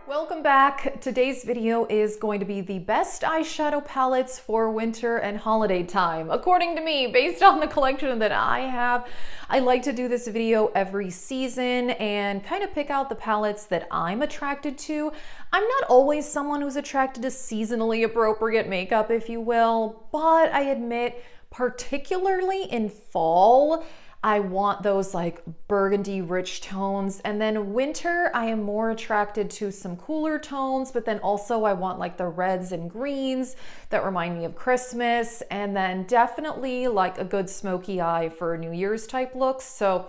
Welcome back. Today's video is going to be the best eyeshadow palettes for winter and holiday time, according to me, based on the collection that I have. I like to do this video every season and kind of pick out the palettes that I'm attracted to. I'm not always someone who's attracted to seasonally appropriate makeup, if you will, but I admit, particularly in fall, I want those like burgundy rich tones, and then winter I am more attracted to some cooler tones, but then also I want like the reds and greens that remind me of Christmas, and then definitely like a good smoky eye for New Year's type looks. So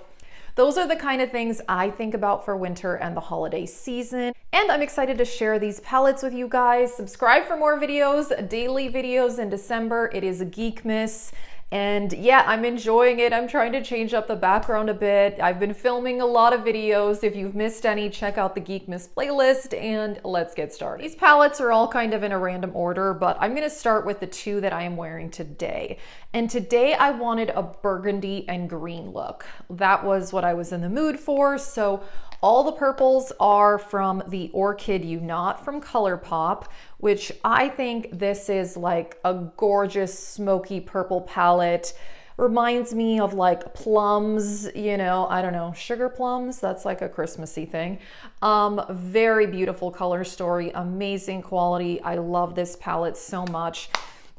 those are the kind of things I think about for winter and the holiday season. And I'm excited to share these palettes with you guys. Subscribe for more videos, daily videos in December. It is a geekmas. And yeah, I'm enjoying it. I'm trying to change up the background a bit. I've been filming a lot of videos. If you've missed any, check out the Geekmas playlist and let's get started. These palettes are all kind of in a random order, but I'm gonna start with the two that I am wearing today. And today I wanted a burgundy and green look. That was what I was in the mood for. So all the purples are from the Orchid You Not from ColourPop, which I think this is like a gorgeous smoky purple palette. Reminds me of like plums, you know, I don't know, sugar plums. That's like a Christmassy thing. Very beautiful color story, amazing quality. I love this palette so much.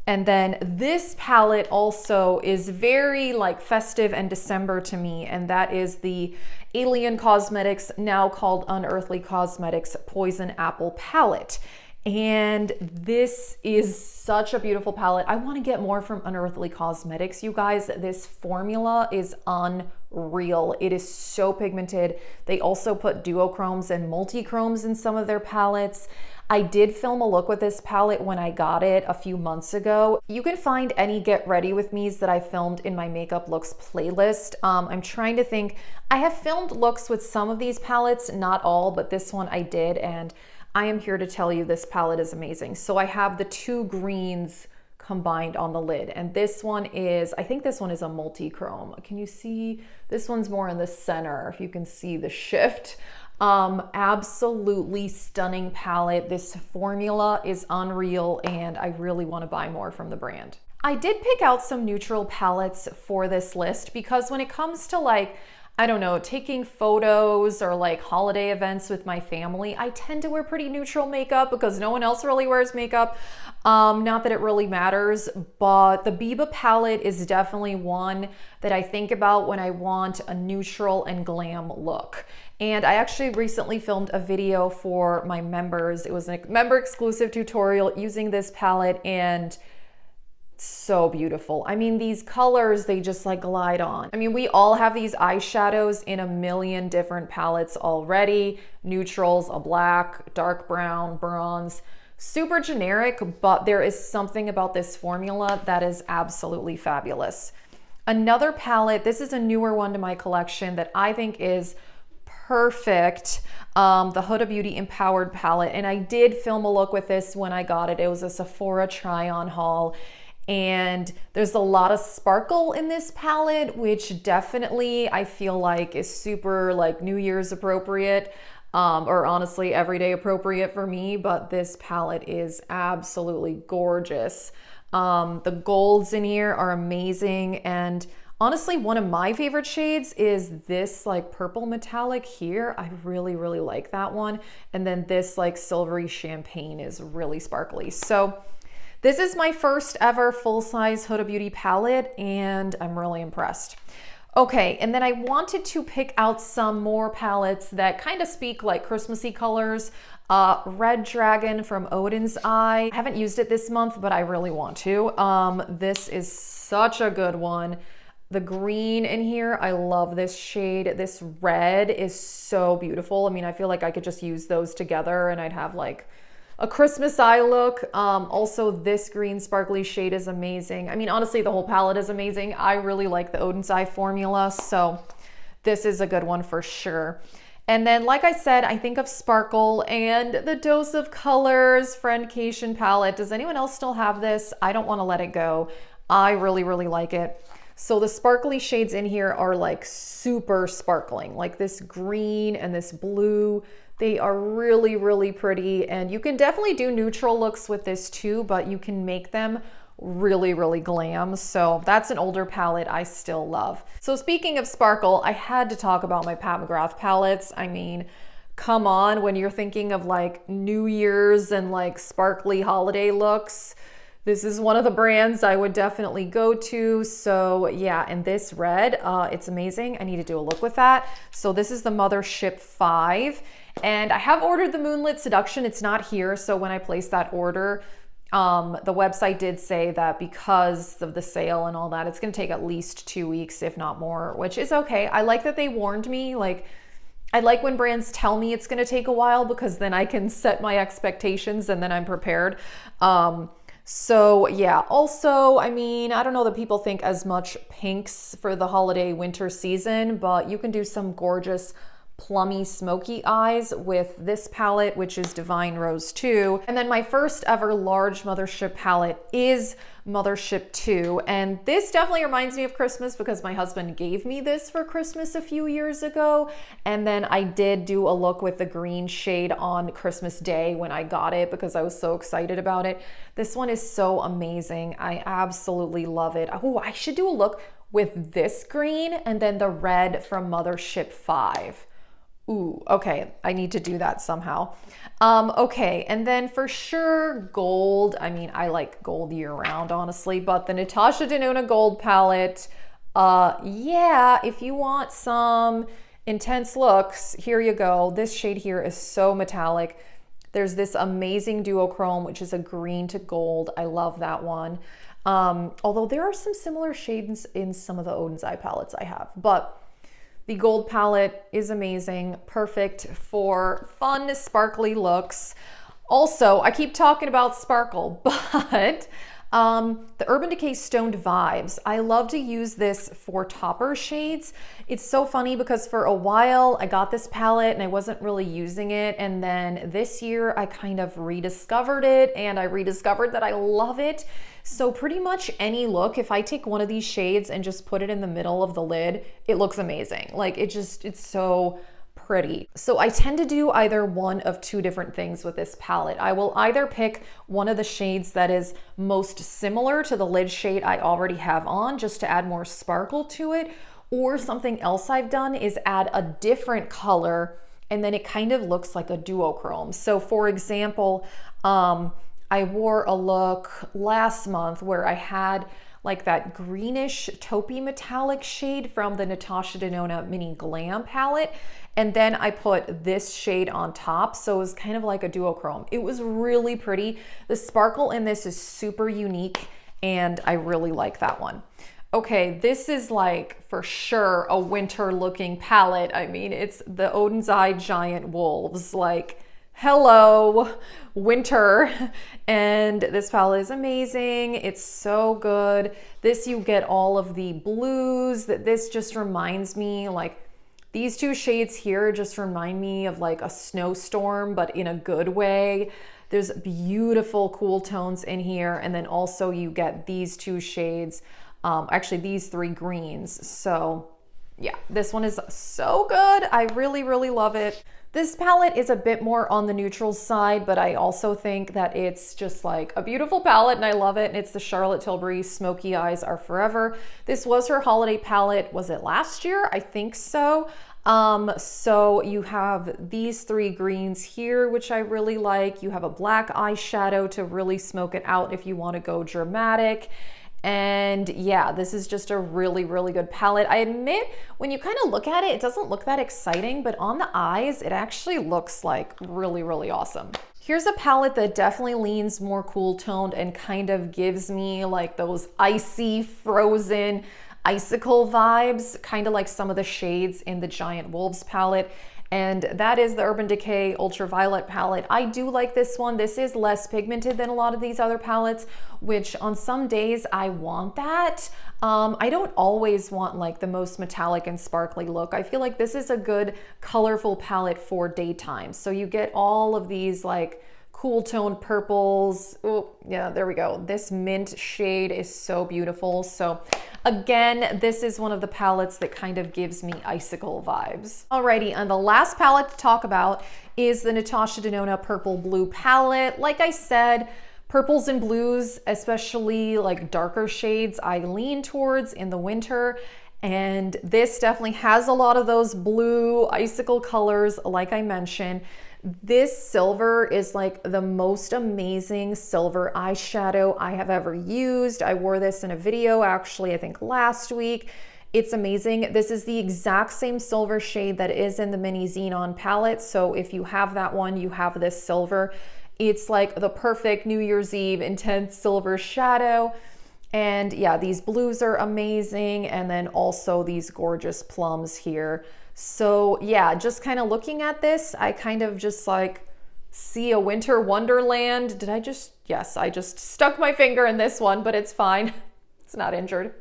And then this palette also is very like festive and December to me, and that is the Alien Cosmetics, now called Unearthly Cosmetics Poison Apple palette. And this is such a beautiful palette. I want to get more from Unearthly Cosmetics, you guys. This formula is unreal. It is so pigmented. They also put duochromes and multichromes in some of their palettes. I did film a look with this palette when I got it a few months ago. You can find any get ready with me's that I filmed in my makeup looks playlist. I'm trying to think. I have filmed looks with some of these palettes, not all, but this one I did, and I am here to tell you this palette is amazing. So I have the two greens combined on the lid, and this one is, I think this one is a multi-chrome. Can you see? This one's more in the center, if you can see the shift. Absolutely stunning palette. This formula is unreal, and I really want to buy more from the brand. I did pick out some neutral palettes for this list because when it comes to like, I don't know, taking photos or like holiday events with my family, I tend to wear pretty neutral makeup because no one else really wears makeup. Not that it really matters, but the Biba palette is definitely one that I think about when I want a neutral and glam look. And I actually recently filmed a video for my members. It was a member exclusive tutorial using this palette, and so beautiful. I mean, these colors, they just like glide on. I mean, we all have these eyeshadows in a million different palettes already. Neutrals, a black, dark brown, bronze, super generic, but there is something about this formula that is absolutely fabulous. Another palette, this is a newer one to my collection that I think is perfect, the Huda Beauty Empowered palette. And I did film a look with this when I got it. It was a Sephora try-on haul. And there's a lot of sparkle in this palette, which definitely I feel like is super like New Year's appropriate, or honestly everyday appropriate for me, but this palette is absolutely gorgeous. The golds in here are amazing, and honestly, one of my favorite shades is this like purple metallic here. I really, really like that one. And then this like silvery champagne is really sparkly. So this is my first ever full-size Huda Beauty palette, and I'm really impressed. Okay, and then I wanted to pick out some more palettes that kind of speak like Christmassy colors. Red Dragon from Odin's Eye. I haven't used it this month, but I really want to. This is such a good one. The green in here, I love this shade. This red is so beautiful. I mean, I feel like I could just use those together and I'd have like a Christmas eye look. Also, this green sparkly shade is amazing. I mean, honestly, the whole palette is amazing. I really like the Odin's Eye formula, so this is a good one for sure. And then, like I said, I think of Sparkle and the Dose of Colors Friendcation palette. Does anyone else still have this? I don't want to let it go. I really, really like it. So the sparkly shades in here are like super sparkling, like this green and this blue. They are really, really pretty, and you can definitely do neutral looks with this too, but you can make them really, really glam. So that's an older palette I still love. So speaking of sparkle, I had to talk about my Pat McGrath palettes. I mean, come on, when you're thinking of like New Year's and like sparkly holiday looks, this is one of the brands I would definitely go to. So yeah, and this red, it's amazing. I need to do a look with that. So this is the Mothership 5, and I have ordered the Moonlit Seduction. It's not here, so when I placed that order, the website did say that because of the sale and all that, it's gonna take at least 2 weeks, if not more, which is okay. I like that they warned me. Like, I like when brands tell me it's gonna take a while, because then I can set my expectations and then I'm prepared. So yeah, also, I mean, I don't know that people think as much pinks for the holiday winter season, but you can do some gorgeous plummy smoky eyes with this palette, which is Divine Rose 2. And then my first ever large Mothership palette is Mothership 2. And this definitely reminds me of Christmas because my husband gave me this for Christmas a few years ago. And then I did do a look with the green shade on Christmas Day when I got it because I was so excited about it. This one is so amazing. I absolutely love it. Oh, I should do a look with this green and then the red from Mothership 5. Ooh, okay, I need to do that somehow. Okay, and then for sure gold. I mean, I like gold year round, honestly, but the Natasha Denona gold palette, yeah, if you want some intense looks, here you go. This shade here is so metallic. There's this amazing duochrome, which is a green to gold. I love that one. Although there are some similar shades in some of the Odin's Eye palettes I have, but the gold palette is amazing, perfect for fun, sparkly looks. Also, I keep talking about sparkle, but the Urban Decay Stoned Vibes, I love to use this for topper shades. It's so funny because for a while I got this palette and I wasn't really using it, and then this year I kind of rediscovered it, and I rediscovered that I love it. So pretty much any look, if I take one of these shades and just put it in the middle of the lid, it looks amazing. Like it's so pretty. So I tend to do either one of two different things with this palette. I will either pick one of the shades that is most similar to the lid shade I already have on, just to add more sparkle to it, or something else I've done is add a different color and then it kind of looks like a duochrome. So for example, I wore a look last month where I had like that greenish taupey metallic shade from the Natasha Denona Mini Glam palette. And then I put this shade on top. So it was kind of like a duochrome. It was really pretty. The sparkle in this is super unique and I really like that one. Okay, this is like for sure a winter looking palette. I mean, it's the Odin's Eye Giant Wolves. Like, hello, winter. And this palette is amazing. It's so good. This, you get all of the blues. This just reminds me, like, these two shades here just remind me of like a snowstorm, but in a good way. There's beautiful cool tones in here. And then also you get these two shades, actually these three greens. So yeah, this one is so good. I really, really love it. This palette is a bit more on the neutral side, but I also think that it's just like a beautiful palette and I love it. And it's the Charlotte Tilbury Smoky Eyes Are Forever. This was her holiday palette. Was it last year? I think so. So you have these three greens here, which I really like. You have a black eyeshadow to really smoke it out if you want to go dramatic. And yeah, this is just a really, really good palette. I admit, when you kind of look at it, it doesn't look that exciting, but on the eyes, it actually looks like really, really awesome. Here's a palette that definitely leans more cool toned and kind of gives me like those icy, frozen, icicle vibes, kind of like some of the shades in the Giant Wolves palette. And that is the Urban Decay Ultraviolet palette. I do like this one. This is less pigmented than a lot of these other palettes, which on some days I want that. I don't always want like the most metallic and sparkly look. I feel like this is a good colorful palette for daytime. So you get all of these like cool toned purples. Oh yeah, there we go. This mint shade is so beautiful. So Again, this is one of the palettes that kind of gives me icicle vibes. Alrighty, and the last palette to talk about is the Natasha Denona Purple Blue palette. Like I said, purples and blues, especially like darker shades, I lean towards in the winter. And this definitely has a lot of those blue icicle colors, like I mentioned. This silver is like the most amazing silver eyeshadow I have ever used. I wore this in a video actually, I think last week. It's amazing. This is the exact same silver shade that is in the mini Xenon palette. So if you have that one, you have this silver. It's like the perfect New Year's Eve intense silver shadow. And yeah, these blues are amazing. And then also these gorgeous plums here. So yeah, just kind of looking at this, I kind of just like see a winter wonderland. Did I just, yes, I just stuck my finger in this one, but it's fine. It's not injured.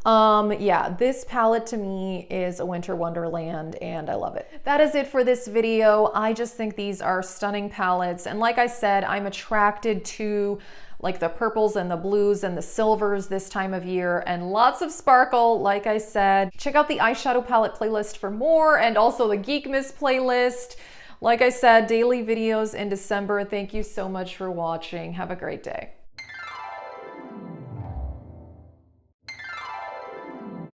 Yeah, this palette to me is a winter wonderland and I love it. That is it for this video. I just think these are stunning palettes. And like I said, I'm attracted to like the purples and the blues and the silvers this time of year, and lots of sparkle. Like I said, check out the eyeshadow palette playlist for more, and also the geekmas playlist. Like I said, daily videos in December. Thank you so much for watching. Have a great day.